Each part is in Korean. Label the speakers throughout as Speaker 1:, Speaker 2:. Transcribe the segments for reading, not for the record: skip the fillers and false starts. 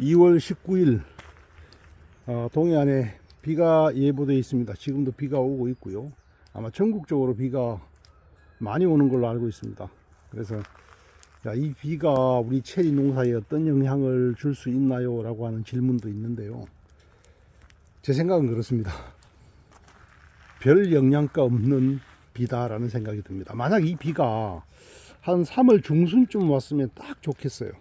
Speaker 1: 2월 19일 동해안에 비가 예보되어 있습니다. 지금도 비가 오고 있고요. 아마 전국적으로 비가 많이 오는 걸로 알고 있습니다. 그래서 이 비가 우리 체리 농사에 어떤 영향을 줄 수 있나요? 라고 하는 질문도 있는데요. 제 생각은 그렇습니다. 별 영향가 없는 비다라는 생각이 듭니다. 만약 이 비가 한 3월 중순쯤 왔으면 딱 좋겠어요.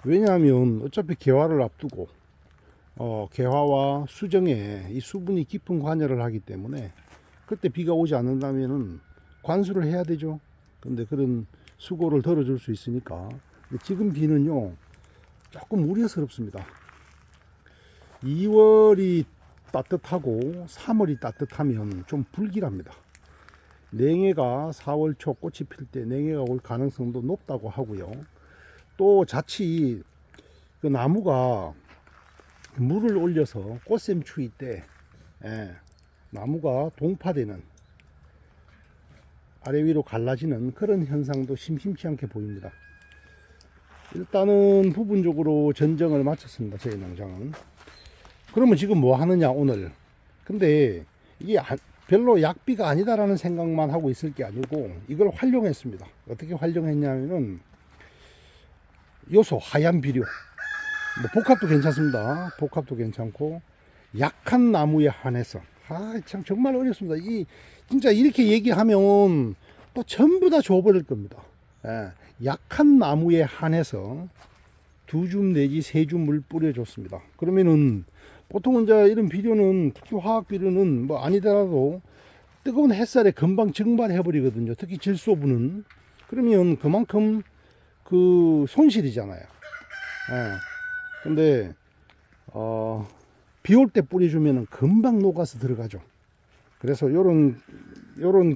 Speaker 1: 왜냐하면 어차피 개화를 앞두고 개화와 수정에 이 수분이 깊은 관여를 하기 때문에 그때 비가 오지 않는다면은 관수를 해야 되죠. 근데 그런 수고를 덜어줄 수 있으니까. 지금 비는요 조금 우려스럽습니다. 2월이 따뜻하고 3월이 따뜻하면 좀 불길합니다. 냉해가 4월 초 꽃이 필 때 냉해가 올 가능성도 높다고 하고요. 또 자칫 그 나무가 물을 올려서 꽃샘 추위 때 나무가 동파되는, 아래 위로 갈라지는 그런 현상도 심심치 않게 보입니다. 일단은 부분적으로 전정을 마쳤습니다. 저희 농장은. 그러면 지금 뭐 하느냐 오늘. 근데 이게 별로 약비가 아니다라는 생각만 하고 있을 게 아니고 이걸 활용했습니다. 어떻게 활용했냐면은 요소 하얀 비료, 뭐 복합도 괜찮습니다. 복합도 괜찮고 약한 나무에 한해서 참 정말 어렵습니다. 이 진짜 이렇게 얘기하면 또 전부 다 줘버릴 겁니다. 약한 나무에 한해서 2줌 내지 3줌 물 뿌려줬습니다. 그러면은 보통은 이제 이런 비료는, 특히 화학 비료는 뭐 아니더라도 뜨거운 햇살에 금방 증발해 버리거든요. 특히 질소분은. 그러면 그만큼 그 손실이잖아요. 근데 비 올 때 뿌려주면 금방 녹아서 들어가죠. 그래서 요런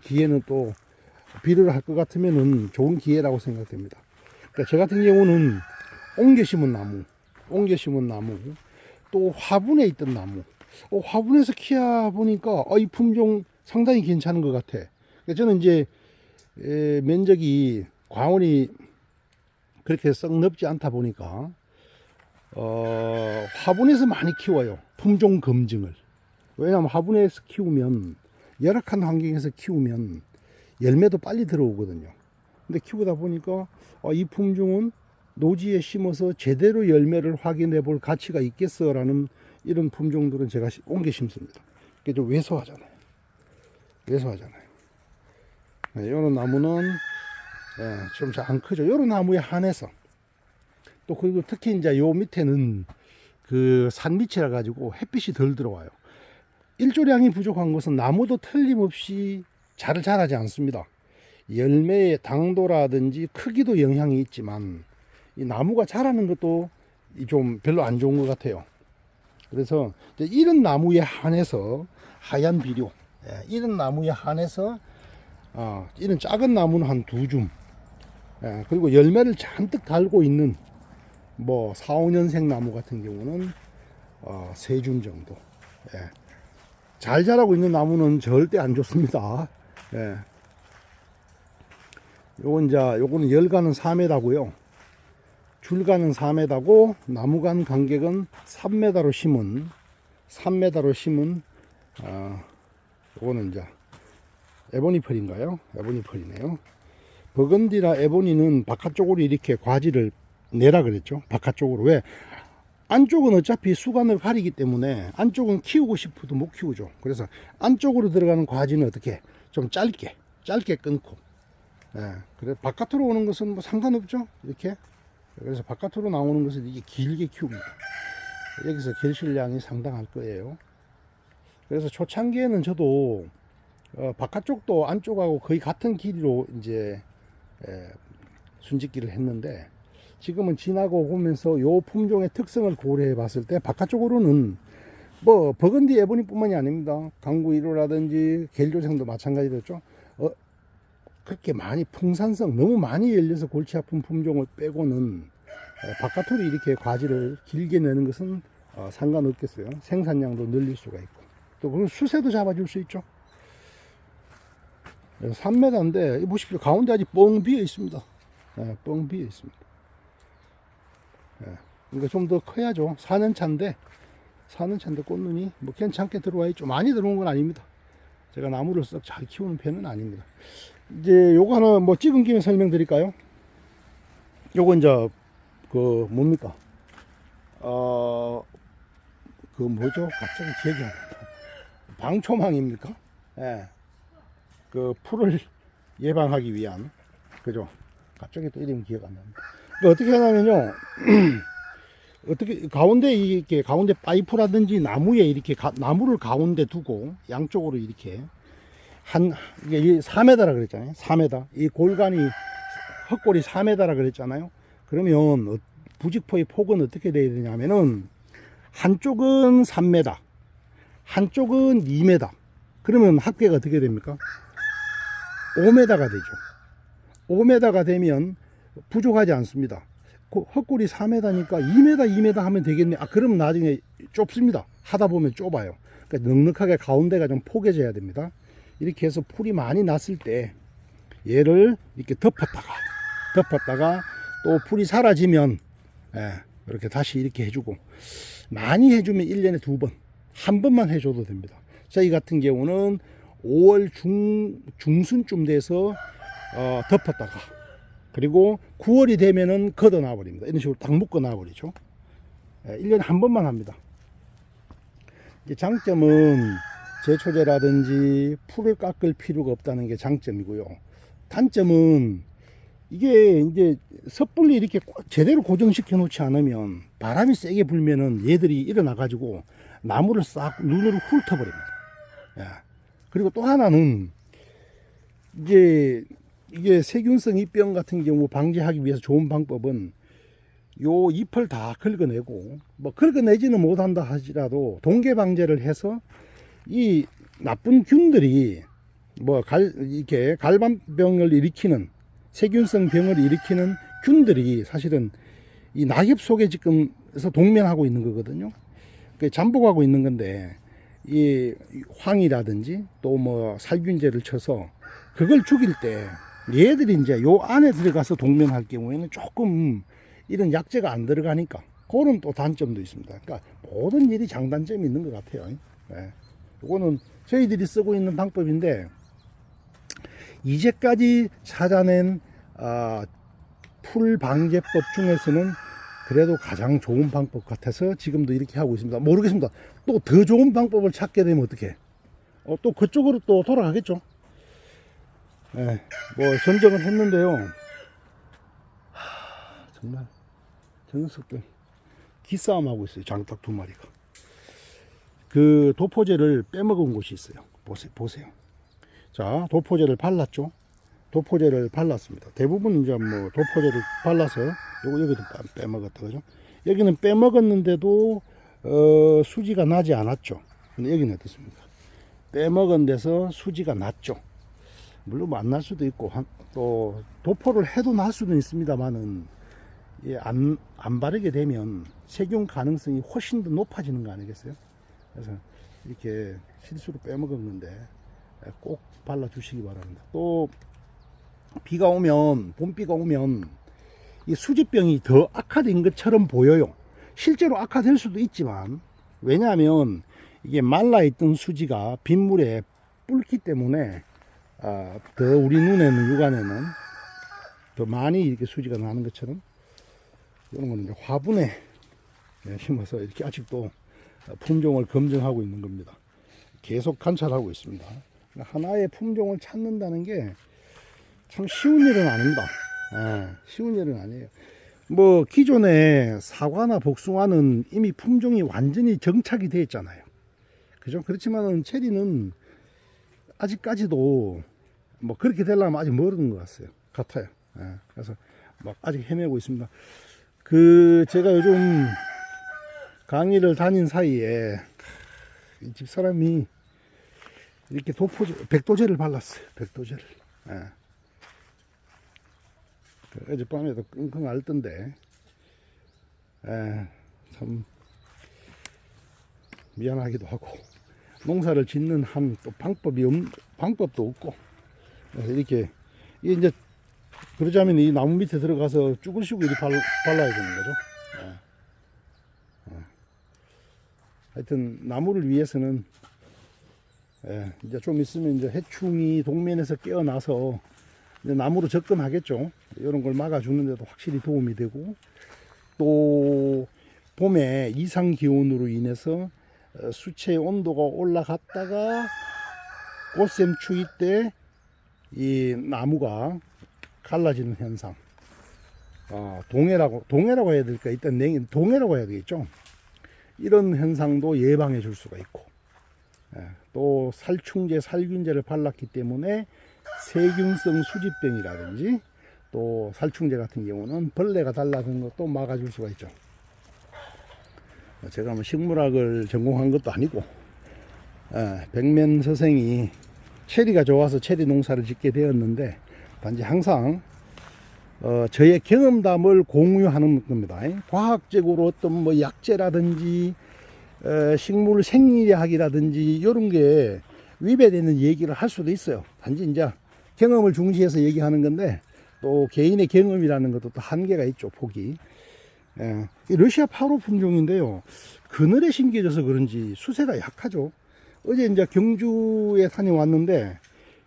Speaker 1: 기회는 또 비료를 할 것 같으면은 좋은 기회라고 생각됩니다. 그러니까 저 같은 경우는 옮겨 심은 나무, 또 화분에 있던 나무, 화분에서 키워 보니까 이 품종 상당히 괜찮은 것 같아. 그러니까 저는 이제 면적이 과원이 그렇게 썩 넓지 않다 보니까 화분에서 많이 키워요. 품종 검증을. 왜냐하면 화분에서 키우면, 열악한 환경에서 키우면 열매도 빨리 들어오거든요. 근데 키우다 보니까 이 품종은 노지에 심어서 제대로 열매를 확인해 볼 가치가 있겠어 라는 이런 품종들은 제가 옮겨 심습니다. 그게 좀 왜소하잖아요. 이런 나무는 좀 잘 안 크죠. 이런 나무에 한해서 또, 그리고 특히 이제 요 밑에는 그 산밑이라 가지고 햇빛이 덜 들어와요. 일조량이 부족한 것은 나무도 틀림없이 잘 자라지 않습니다. 열매의 당도라든지 크기도 영향이 있지만 이 나무가 자라는 것도 좀 별로 안 좋은 것 같아요. 그래서 이런 나무에 한해서 하얀 비료, 이런 나무에 한해서 이런 작은 나무는 한 2줌, 그리고 열매를 잔뜩 달고 있는 뭐 4, 5년생 나무 같은 경우는 3줌 정도. 잘 자라고 있는 나무는 절대 안 좋습니다. 요거는 열간은 4m고요. 줄간은 4m고 나무간 간격은 3m로 심은 요거는 이제 에보니펄인가요? 에보니펄이네요. 버건디나 에보니는 바깥쪽으로 이렇게 과지를 내라 그랬죠. 바깥쪽으로. 왜? 안쪽은 어차피 수간을 가리기 때문에 안쪽은 키우고 싶어도 못 키우죠. 그래서 안쪽으로 들어가는 과지는 어떻게 좀 짧게 끊고, 그래 바깥으로 오는 것은 뭐 상관없죠. 이렇게. 그래서 바깥으로 나오는 것은 이게 길게 키웁니다. 여기서 결실량이 상당할 거예요. 그래서 초창기에는 저도 바깥쪽도 안쪽하고 거의 같은 길이로 이제 순짓기를 했는데, 지금은 지나고 보면서 요 품종의 특성을 고려해 봤을 때 바깥쪽으로는 뭐 버건디 에보니 뿐만이 아닙니다. 강구 1호라든지 겔조생도 마찬가지였죠. 그렇게 많이 풍산성, 너무 많이 열려서 골치 아픈 품종을 빼고는 바깥으로 이렇게 과지를 길게 내는 것은 상관없겠어요. 생산량도 늘릴 수가 있고, 또 그리고 수세도 잡아줄 수 있죠. 3m인데 보십시오. 가운데 아직 뻥 비어 있습니다. 뻥 비어 있습니다. 그러니까 좀 더 커야죠. 4년 차인데 꽃눈이 뭐 괜찮게 들어와 있죠. 많이 들어온 건 아닙니다. 제가 나무를 썩 잘 키우는 편은 아닙니다. 이제 요거 하나 뭐 찍은 김에 설명드릴까요? 요거 이제 그 뭡니까? 그 뭐죠? 갑자기 기억이 안 난다. 방초망입니까? 예. 그 풀을 예방하기 위한, 그죠? 갑자기 또 이름이 기억 안 납니다. 그러니까 어떻게 하냐면요. 어떻게 가운데 이렇게 가운데 파이프라든지 나무에 이렇게 나무를 가운데 두고 양쪽으로 이렇게 이게 4m라 그랬잖아요. 4m. 이 골간이 헛골이 4m라 그랬잖아요. 그러면 부직포의 폭은 어떻게 돼야 되냐면은 한쪽은 3m, 한쪽은 2m. 그러면 합계가 어떻게 됩니까? 5m가 되죠. 5m가 되면 부족하지 않습니다. 헛골이 4m니까 2m 하면 되겠네. 그러면 나중에 좁습니다. 하다 보면 좁아요. 그러니까 넉넉하게 가운데가 좀 포개져야 됩니다. 이렇게 해서 풀이 많이 났을 때 얘를 이렇게 덮었다가 또 풀이 사라지면 이렇게 다시 이렇게 해주고, 많이 해주면 1년에 2번, 한 번만 해줘도 됩니다. 저희 같은 경우는 5월 중순쯤 돼서 덮었다가, 그리고 9월이 되면은 걷어 놔 버립니다. 이런 식으로 딱 묶어 놔 버리죠. 1년에 한 번만 합니다. 이제 장점은 제초제라든지 풀을 깎을 필요가 없다는 게 장점이고요. 단점은 이게 이제 섣불리 이렇게 제대로 고정시켜 놓지 않으면 바람이 세게 불면은 얘들이 일어나 가지고 나무를 싹 눈으로 훑어버립니다. 그리고 또 하나는 이제 이게 세균성 입병 같은 경우 방지하기 위해서 좋은 방법은 요 잎을 다 긁어내고, 뭐 긁어내지는 못한다 하지라도 동계 방제를 해서 이 나쁜 균들이 뭐 이렇게 갈반병을 일으키는, 세균성 병을 일으키는 균들이 사실은 이 낙엽 속에 지금서 동면하고 있는 거거든요. 잠복하고 있는 건데, 이 황이라든지 또 뭐 살균제를 쳐서 그걸 죽일 때 얘들이 이제 요 안에 들어가서 동면할 경우에는 조금 이런 약재가 안 들어가니까 그런 또 단점도 있습니다. 그러니까 모든 일이 장단점이 있는 것 같아요. 이거는 저희들이 쓰고 있는 방법인데, 이제까지 찾아낸 풀 방제법 중에서는 그래도 가장 좋은 방법 같아서 지금도 이렇게 하고 있습니다. 모르겠습니다. 또 더 좋은 방법을 찾게 되면 어떻게? 또 그쪽으로 또 돌아가겠죠. 뭐 전쟁을 했는데요. 정말 저 녀석들 기싸움 하고 있어요. 장닭 2마리가. 그 도포제를 빼먹은 곳이 있어요. 보세요. 자, 도포제를 발랐죠. 도포제를 발랐습니다. 대부분 이제 뭐 도포제를 발라서 여기도 빼먹었다, 그죠? 여기는 빼먹었는데도 수지가 나지 않았죠. 근데 여기는 어떻습니까? 빼먹은 데서 수지가 났죠. 물론 안 날 수도 있고, 또 도포를 해도 날 수도 있습니다만은 안 바르게 되면 세균 가능성이 훨씬 더 높아지는 거 아니겠어요? 그래서 이렇게 실수로 빼먹은 건데 꼭 발라 주시기 바랍니다. 또 비가 오면, 봄비가 오면 이 수지병이 더 악화된 것처럼 보여요. 실제로 악화될 수도 있지만, 왜냐하면 이게 말라있던 수지가 빗물에 불기 때문에 더 우리 눈에는, 육안에는 더 많이 이렇게 수지가 나는 것처럼, 이런 거는 이제 화분에 심어서 이렇게 아직도 품종을 검증하고 있는 겁니다. 계속 관찰하고 있습니다. 하나의 품종을 찾는다는 게 참 쉬운 일은 아닙니다. 쉬운 일은 아니에요. 뭐 기존에 사과나 복숭아는 이미 품종이 완전히 정착이 되어 있잖아요. 그죠? 그렇지만은 체리는 아직까지도 뭐 그렇게 되려면 아직 멀은 것 같아요. 그래서 막 아직 헤매고 있습니다. 제가 요즘 강의를 다닌 사이에 이 집사람이 이렇게 백도제를 발랐어요. 백도제를. 어젯밤에도 끙끙 앓던데, 참 미안하기도 하고, 농사를 짓는 한 또 방법도 없고, 그래서 이렇게 이제 그러자면 이 나무 밑에 들어가서 쭈글쭈글 발라야 되는 거죠. 하여튼 나무를 위해서는 이제 좀 있으면 이제 해충이 동면에서 깨어나서 이제 나무로 접근하겠죠. 이런 걸 막아주는데도 확실히 도움이 되고, 또 봄에 이상 기온으로 인해서 수채의 온도가 올라갔다가 꽃샘 추위 때 이 나무가 갈라지는 현상, 동해라고 해야 될까? 일단 동해라고 해야 되겠죠. 이런 현상도 예방해 줄 수가 있고, 또 살충제, 살균제를 발랐기 때문에 세균성 수지병이라든지 또 살충제 같은 경우는 벌레가 달라드는 것도 막아줄 수가 있죠. 제가 뭐 식물학을 전공한 것도 아니고, 백면 선생이 체리가 좋아서 체리 농사를 짓게 되었는데, 단지 항상 저의 경험담을 공유하는 겁니다. 과학적으로 어떤 뭐 약재라든지 식물 생리학이라든지 이런 게 위배되는 얘기를 할 수도 있어요. 단지 이제 경험을 중시해서 얘기하는 건데, 또 개인의 경험이라는 것도 또 한계가 있죠, 폭이. 이 러시아 8호 품종인데요, 그늘에 심겨져서 그런지 수세가 약하죠. 어제 이제 경주에 다녀왔는데,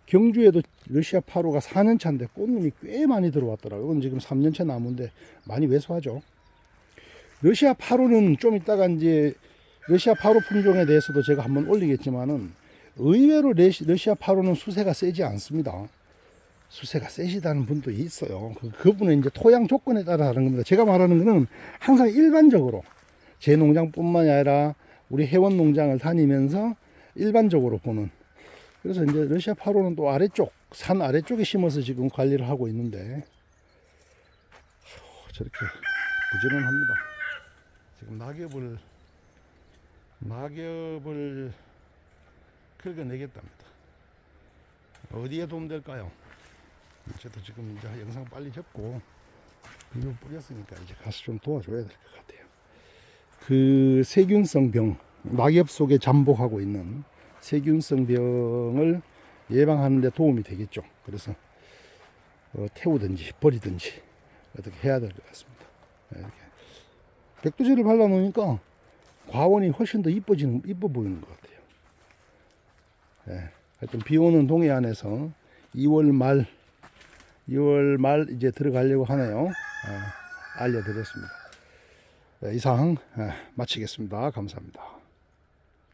Speaker 1: 경주에도 러시아 8호가 4년차인데 꽃눈이 꽤 많이 들어왔더라고요. 이건 지금 3년차 나무인데 많이 왜소하죠. 러시아 8호는 좀 이따가 이제 러시아 8호 품종에 대해서도 제가 한번 올리겠지만은, 의외로 러시아 8호는 수세가 세지 않습니다. 수세가 세시다는 분도 있어요. 그분은 이제 토양 조건에 따라 하는 겁니다. 제가 말하는 거는 항상 일반적으로, 제 농장뿐만이 아니라 우리 회원 농장을 다니면서 일반적으로 보는. 그래서 이제 러시아 8호는 또 아래쪽, 산 아래쪽에 심어서 지금 관리를 하고 있는데, 저렇게 부지런합니다. 지금 낙엽을 긁어내겠답니다. 어디에 도움될까요? 저도 지금 이제 영상 빨리 접고 이거 뿌렸으니까 이제 가서 좀 도와줘야 될 것 같아요. 그 세균성 병, 낙엽 속에 잠복하고 있는 세균성 병을 예방하는 데 도움이 되겠죠. 그래서 태우든지 버리든지 어떻게 해야 될 것 같습니다. 이렇게 백두제를 발라 놓으니까 과원이 훨씬 더 이뻐 보이는 것 같아요. 하여튼 비 오는 동해안에서 2월 말 이제 들어가려고 하네요. 알려드렸습니다. 이상 마치겠습니다. 감사합니다.